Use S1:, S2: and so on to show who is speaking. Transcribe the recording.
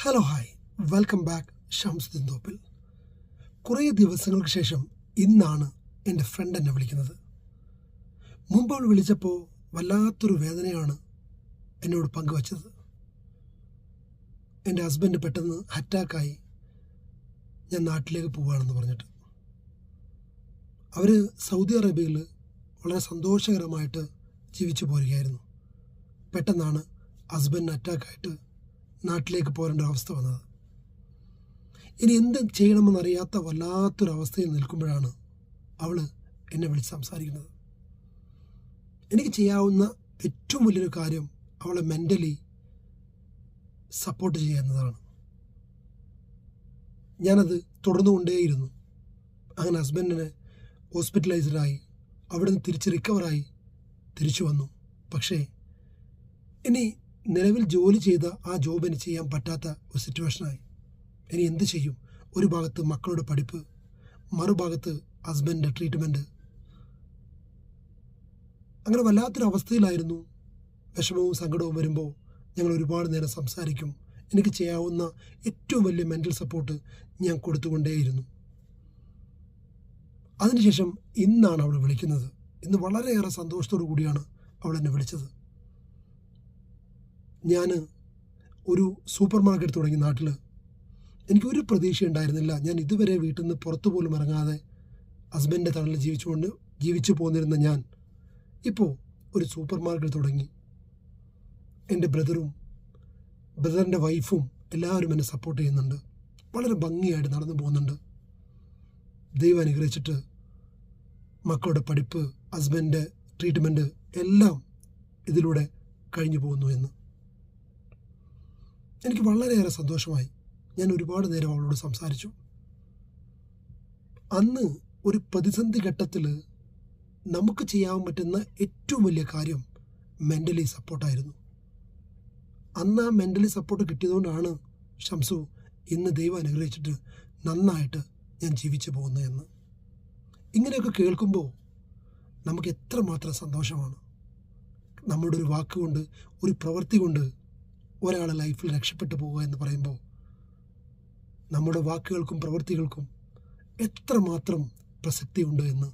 S1: Hello hi, welcome back. Shamsuddin Thoppil. കുറേ ദിവസങ്ങൾക്ക് ശേഷം ഇന്നാണ് എൻ്റെ ഫ്രണ്ട് എന്നെ വിളിക്കുന്നത്. മുമ്പ് അവൾ വിളിച്ചപ്പോൾ വല്ലാത്തൊരു വേദനയാണ് എന്നോട് പങ്കുവച്ചത്. എൻ്റെ ഹസ്ബൻഡ് പെട്ടെന്ന് അറ്റാക്കായി, ഞാൻ നാട്ടിലേക്ക് പോവുകയാണെന്ന് പറഞ്ഞിട്ട്. അവർ സൗദി അറേബ്യയിൽ വളരെ സന്തോഷകരമായിട്ട് ജീവിച്ചു പോരുകയായിരുന്നു. പെട്ടെന്നാണ് ഹസ്ബൻഡിന് അറ്റാക്കായിട്ട് നാട്ടിലേക്ക് പോരേണ്ട അവസ്ഥ വന്നത്. ഇനി എന്ത് ചെയ്യണമെന്നറിയാത്ത വല്ലാത്തൊരവസ്ഥയിൽ നിൽക്കുമ്പോഴാണ് അവൾ എന്നെ വിളിച്ച് സംസാരിക്കുന്നത്. എനിക്ക് ചെയ്യാവുന്ന ഏറ്റവും വലിയൊരു കാര്യം അവളെ മെൻ്റലി സപ്പോർട്ട് ചെയ്യുക എന്നതാണ്. ഞാനത് തുടർന്നുകൊണ്ടേയിരുന്നു. അങ്ങനെ ഹസ്ബൻഡിനെ ഹോസ്പിറ്റലൈസ്ഡായി, അവിടെ നിന്ന് തിരിച്ച് റിക്കവറായി തിരിച്ചു വന്നു. പക്ഷേ ഇനി നിലവിൽ ജോലി ചെയ്ത ആ ജോബ് എനിക്ക് ചെയ്യാൻ പറ്റാത്ത ഒരു സിറ്റുവേഷനായി. ഇനി എന്ത് ചെയ്യും? ഒരു ഭാഗത്ത് മക്കളുടെ പഠിപ്പ്, മറുഭാഗത്ത് ഹസ്ബൻഡിൻ്റെ ട്രീറ്റ്മെൻറ്റ്. അങ്ങനെ വല്ലാത്തൊരവസ്ഥയിലായിരുന്നു. വിഷമവും സങ്കടവും വരുമ്പോൾ ഞങ്ങൾ ഒരുപാട് നേരം സംസാരിക്കും. എനിക്ക് ചെയ്യാവുന്ന ഏറ്റവും വലിയ മെൻ്റൽ സപ്പോർട്ട് ഞാൻ കൊടുത്തുകൊണ്ടേയിരുന്നു. അതിനുശേഷം ഇന്നാണ് അവൾ വിളിക്കുന്നത്. ഇന്ന് വളരെയേറെ സന്തോഷത്തോടു കൂടിയാണ് അവൾ എന്നെ വിളിച്ചത്. ഞാൻ ഒരു സൂപ്പർ മാർക്കറ്റ് തുടങ്ങി നാട്ടിൽ. എനിക്കൊരു പ്രതീക്ഷ ഉണ്ടായിരുന്നില്ല. ഞാൻ ഇതുവരെ വീട്ടിൽ നിന്ന് പുറത്തു പോലും ഇറങ്ങാതെ ഹസ്ബൻഡിൻ്റെ തണലിൽ ജീവിച്ചു പോന്നിരുന്ന ഞാൻ ഇപ്പോൾ ഒരു സൂപ്പർ മാർക്കറ്റ് തുടങ്ങി. എൻ്റെ ബ്രദറിൻ്റെ വൈഫും എല്ലാവരും എന്നെ സപ്പോർട്ട് ചെയ്യുന്നുണ്ട്. വളരെ ഭംഗിയായിട്ട് നടന്നു പോകുന്നുണ്ട്. ദൈവം അനുഗ്രഹിച്ചിട്ട് മക്കളുടെ പഠിപ്പ്, ഹസ്ബൻഡിൻ്റെ ട്രീറ്റ്മെൻറ്റ് എല്ലാം ഇതിലൂടെ കഴിഞ്ഞു പോകുന്നു എന്ന് എനിക്ക് വളരെയേറെ സന്തോഷമായി. ഞാൻ ഒരുപാട് നേരം അവളോട് സംസാരിച്ചു. അന്ന് ഒരു പ്രതിസന്ധി ഘട്ടത്തിൽ നമുക്ക് ചെയ്യാൻ പറ്റുന്ന ഏറ്റവും വലിയ കാര്യം മെൻ്റലി സപ്പോർട്ടായിരുന്നു. അന്ന് ആ മെൻ്റലി സപ്പോർട്ട് കിട്ടിയതുകൊണ്ടാണ് ഷംസു ഇന്ന് ദൈവം അനുഗ്രഹിച്ചിട്ട് നന്നായിട്ട് ഞാൻ ജീവിച്ചു പോകുന്നത് എന്ന്. ഇങ്ങനെയൊക്കെ കേൾക്കുമ്പോൾ നമുക്ക് എത്രമാത്രം സന്തോഷമാണ്. നമ്മുടെ ഒരു വാക്കുകൊണ്ട്, ഒരു പ്രവൃത്തി കൊണ്ട് ഒരാളെ ലൈഫിൽ രക്ഷപ്പെട്ടു പോവുക എന്ന് പറയുമ്പോൾ നമ്മുടെ വാക്കുകൾക്കും പ്രവൃത്തികൾക്കും എത്രമാത്രം പ്രസക്തിയുണ്ട് എന്ന്